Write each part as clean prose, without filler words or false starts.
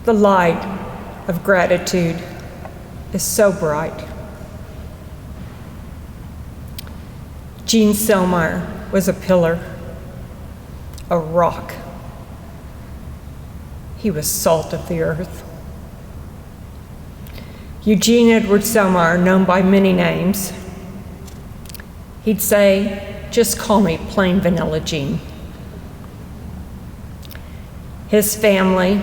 The light of gratitude is so bright. Gene Sellmeyer was a pillar, a rock. He was salt of the earth. Eugene Edward Sellmeyer, known by many names, he'd say, "Just call me plain vanilla Gene." His family,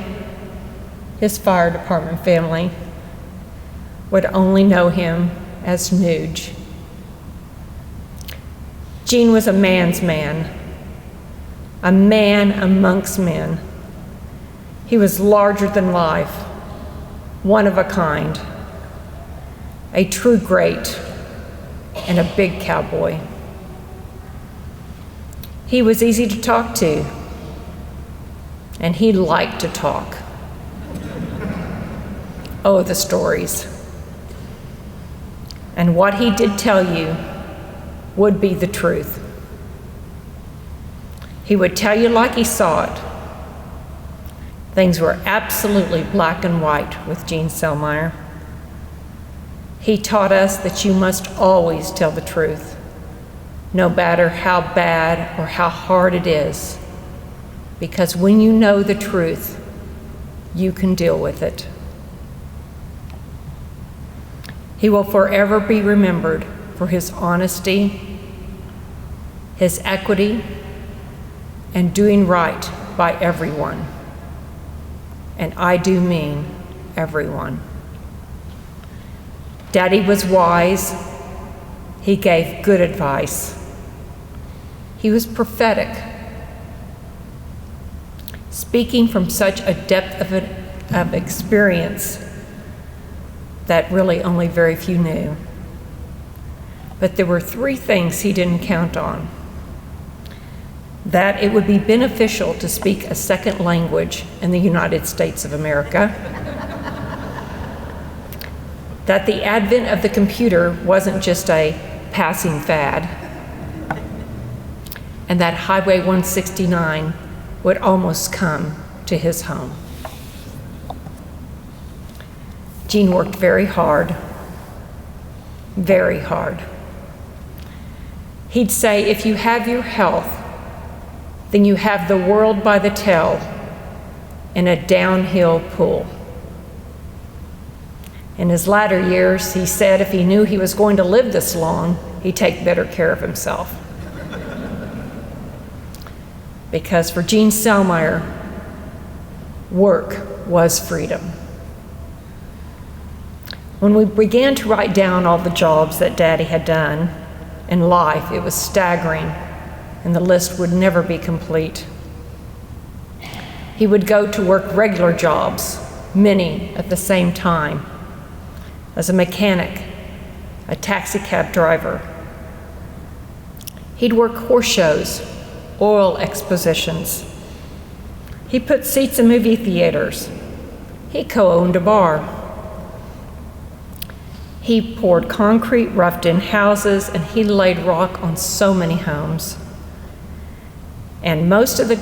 his fire department family, would only know him as Nuge. Gene was a man's man, a man amongst men. He was larger than life, one of a kind, a true great, and a big cowboy. He was easy to talk to, and he liked to talk. Oh, the stories. And what he did tell you would be the truth. He would tell you like he saw it. Things were absolutely black and white with Gene Sellmeyer. He taught us that you must always tell the truth, no matter how bad or how hard it is, because when you know the truth, you can deal with it. He will forever be remembered for his honesty, his equity, and doing right by everyone. And I do mean everyone. Daddy was wise. He gave good advice. He was prophetic, speaking from such a depth of experience that really only very few knew. But there were three things he didn't count on: that it would be beneficial to speak a second language in the United States of America, that the advent of the computer wasn't just a passing fad, and that Highway 169 would almost come to his home. Gene worked very hard, very hard. He'd say, if you have your health, then you have the world by the tail in a downhill pool. In his latter years, he said if he knew he was going to live this long, he'd take better care of himself. Because for Gene Sellmeyer, work was freedom. When we began to write down all the jobs that Daddy had done in life, it was staggering, and the list would never be complete. He would go to work regular jobs, many at the same time, as a mechanic, a taxi cab driver. He'd work horse shows, oil expositions. He put seats in movie theaters. He co-owned a bar. He poured concrete, roughed in houses, and he laid rock on so many homes. And most of the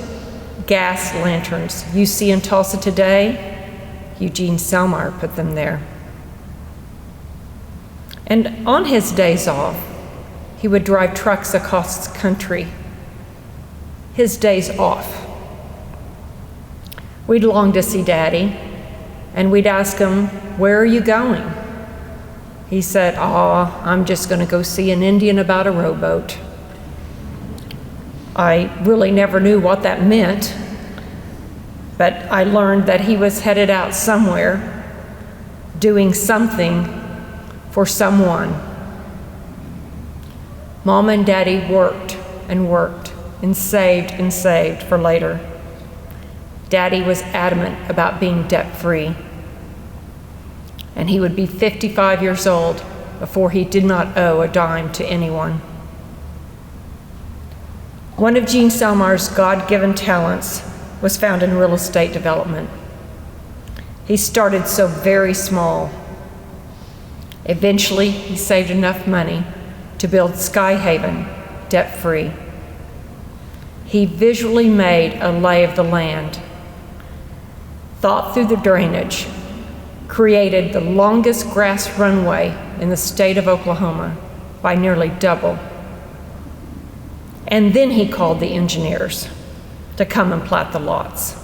gas lanterns you see in Tulsa today, Eugene Sellmeyer put them there. And on his days off, he would drive trucks across the country. His days off. We'd long to see Daddy, and we'd ask him, "Where are you going?" He said, I'm just going to go see an Indian about a rowboat." I really never knew what that meant, but I learned that he was headed out somewhere, doing something for someone. Mom and Daddy worked and worked and saved for later. Daddy was adamant about being debt-free, and he would be 55 years old before he did not owe a dime to anyone. One of Gene Sellmeyer's God-given talents was found in real estate development. He started so very small. Eventually, he saved enough money to build Sky Haven debt-free. He visually made a lay of the land, thought through the drainage, created the longest grass runway in the state of Oklahoma by nearly double. And then he called the engineers to come and plat the lots.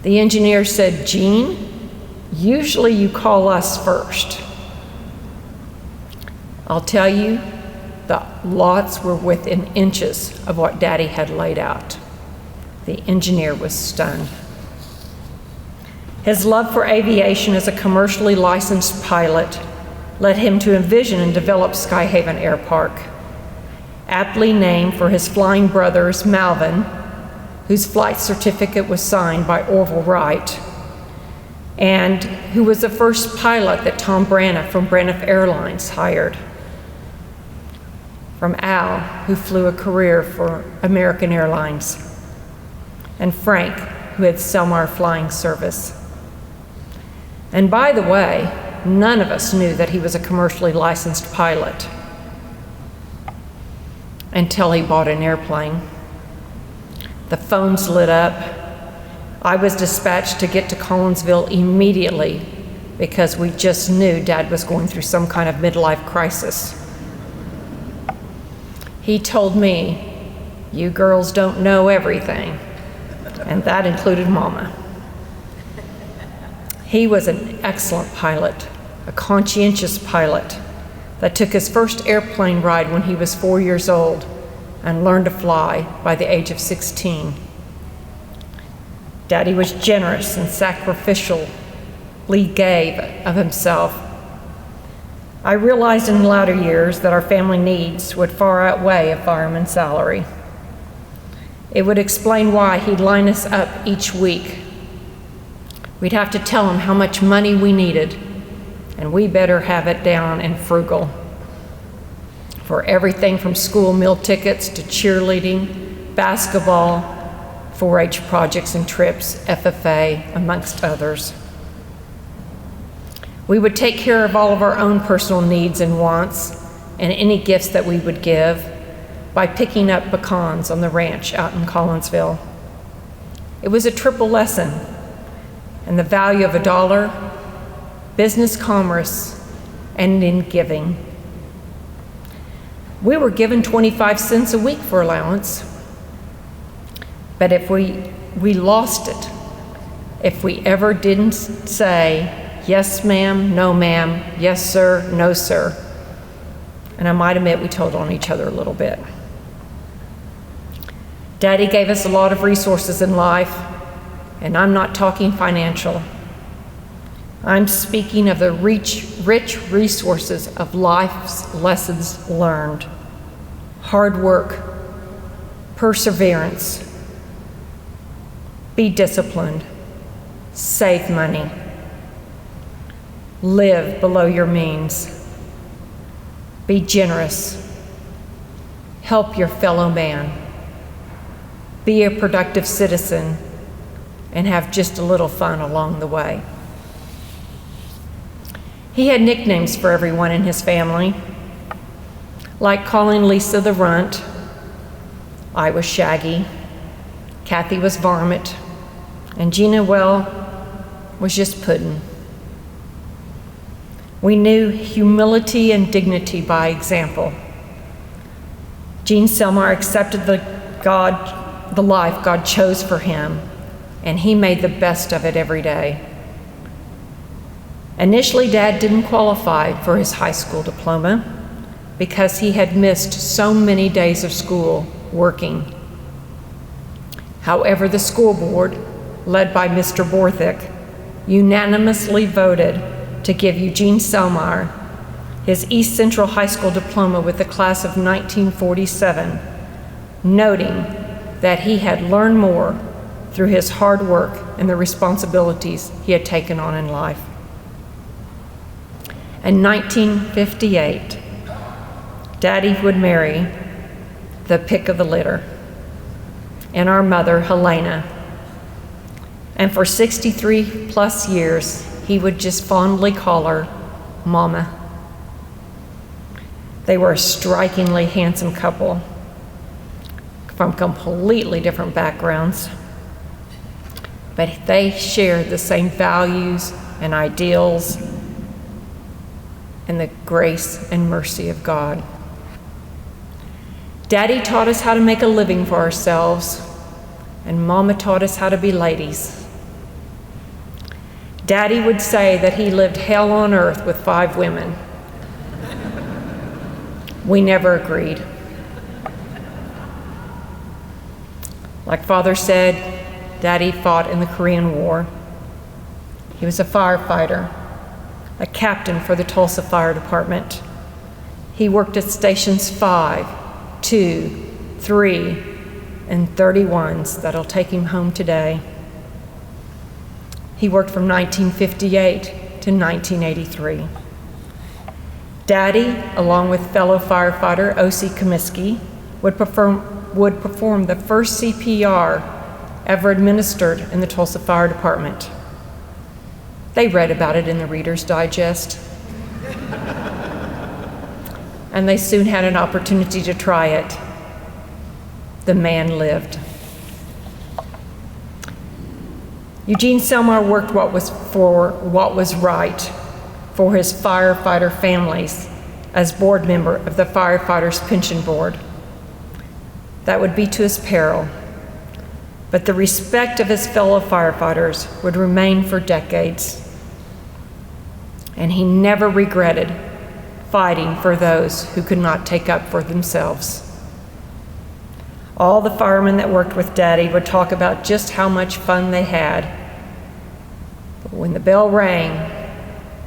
The engineer said, "Gene, usually you call us first." I'll tell you, the lots were within inches of what Daddy had laid out. The engineer was stunned. His love for aviation as a commercially licensed pilot led him to envision and develop Skyhaven Air Park, aptly named for his flying brothers, Malvin, whose flight certificate was signed by Orville Wright, and who was the first pilot that Tom Braniff from Braniff Airlines hired. From Al, who flew a career for American Airlines, and Frank, who had Sellmeyer flying service. And by the way, none of us knew that he was a commercially licensed pilot until he bought an airplane. The phones lit up. I was dispatched to get to Collinsville immediately because we just knew Dad was going through some kind of midlife crisis. He told me, "You girls don't know everything," and that included Mama. He was an excellent pilot, a conscientious pilot that took his first airplane ride when he was 4 years old and learned to fly by the age of 16. Daddy was generous and sacrificially gave of himself. I realized in latter years that our family needs would far outweigh a fireman's salary. It would explain why he'd line us up each week. We'd have to tell him how much money we needed, and we better have it down and frugal. For everything from school meal tickets to cheerleading, basketball, 4-H projects and trips, FFA, amongst others. We would take care of all of our own personal needs and wants and any gifts that we would give by picking up pecans on the ranch out in Collinsville. It was a triple lesson in the value of $1, business commerce, and in giving. We were given 25 cents a week for allowance, but if we lost it, if we ever didn't say, "Yes, ma'am," "No, ma'am," "Yes, sir," "No, sir." And I might admit we told on each other a little bit. Daddy gave us a lot of resources in life, and I'm not talking financial. I'm speaking of the rich resources of life's lessons learned. Hard work, perseverance, be disciplined, save money, live below your means, be generous, help your fellow man, be a productive citizen, and have just a little fun along the way. He had nicknames for everyone in his family, like calling Lisa the Runt. I was Shaggy, Kathy was Varmint, and Gina, well, was just Puddin'. We knew humility and dignity by example. Gene Sellmeyer accepted the life God chose for him, and he made the best of it every day. Initially, Dad didn't qualify for his high school diploma because he had missed so many days of school working. However, the school board, led by Mr. Borthwick, unanimously voted to give Eugene Sellmeyer his East Central High School diploma with the class of 1947, noting that he had learned more through his hard work and the responsibilities he had taken on in life. In 1958, Daddy would marry the pick of the litter, and our mother, Helena. And for 63 plus years, he would just fondly call her Mama. They were a strikingly handsome couple, from completely different backgrounds, but they shared the same values and ideals and the grace and mercy of God. Daddy taught us how to make a living for ourselves, and Mama taught us how to be ladies. Daddy would say that he lived hell on earth with 5 women. We never agreed. Like Father said, Daddy fought in the Korean War. He was a firefighter, a captain for the Tulsa Fire Department. He worked at stations 5, 2, 3, and 31s that'll take him home today. He worked from 1958 to 1983. Daddy, along with fellow firefighter O.C. Comiskey, would perform the first CPR ever administered in the Tulsa Fire Department. They read about it in the Reader's Digest. And they soon had an opportunity to try it. The man lived. Eugene Sellmeyer worked what was right for his firefighter families as board member of the Firefighters Pension Board. That would be to his peril, but the respect of his fellow firefighters would remain for decades, and he never regretted fighting for those who could not take up for themselves. All the firemen that worked with Daddy would talk about just how much fun they had. But when the bell rang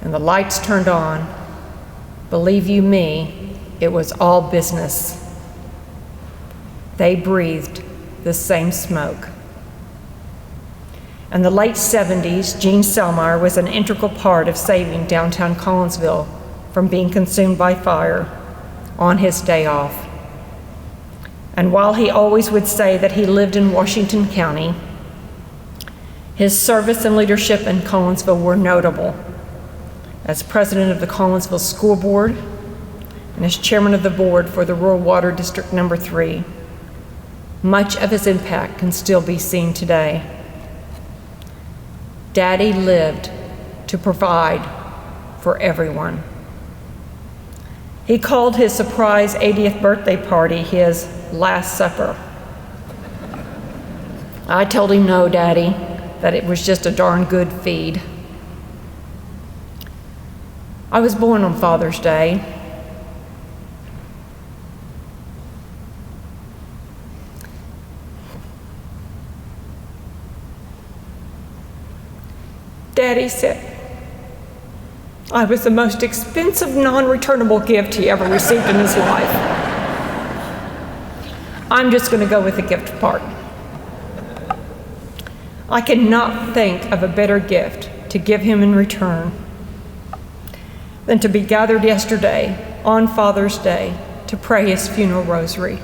and the lights turned on, believe you me, it was all business. They breathed the same smoke. In the late 70s, Gene Sellmeyer was an integral part of saving downtown Collinsville from being consumed by fire on his day off. And while he always would say that he lived in Washington County, his service and leadership in Collinsville were notable. As president of the Collinsville School Board and as chairman of the board for the Rural Water District No. 3, much of his impact can still be seen today. Daddy lived to provide for everyone. He called his surprise 80th birthday party his Last Supper. I told him no, Daddy, that it was just a darn good feed. I was born on Father's Day. Daddy said I was the most expensive, non-returnable gift he ever received in his life. I'm just going to go with the gift part. I cannot think of a better gift to give him in return than to be gathered yesterday on Father's Day to pray his funeral rosary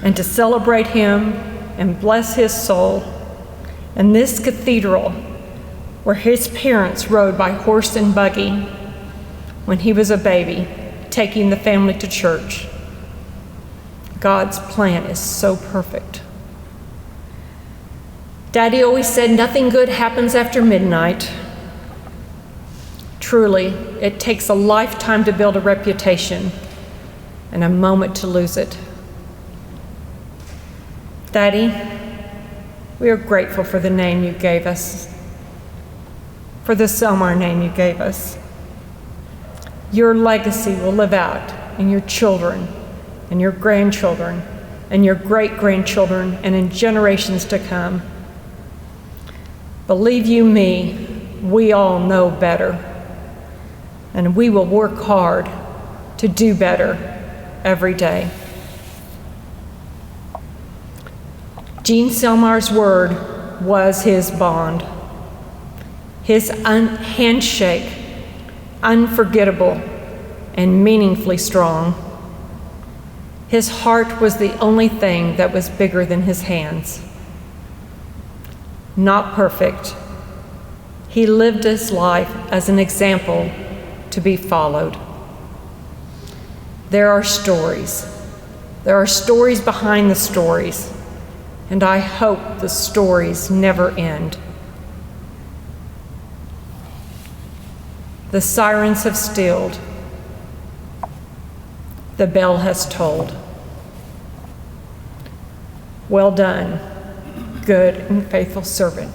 and to celebrate him and bless his soul in this cathedral where his parents rode by horse and buggy when he was a baby, taking the family to church. God's plan is so perfect. Daddy always said nothing good happens after midnight. Truly, it takes a lifetime to build a reputation and a moment to lose it. Daddy, we are grateful for the name you gave us, for the Sellmeyer name you gave us. Your legacy will live out in your children and your grandchildren and your great-grandchildren and in generations to come. Believe you me, we all know better, and we will work hard to do better every day. Gene Sellmeyer's word was his bond. His handshake, unforgettable and meaningfully strong. His heart was the only thing that was bigger than his hands. Not perfect, he lived his life as an example to be followed. There are stories, There are stories behind the stories, and I hope the stories never end. The sirens have stilled. The bell has tolled. Well done, good and faithful servant.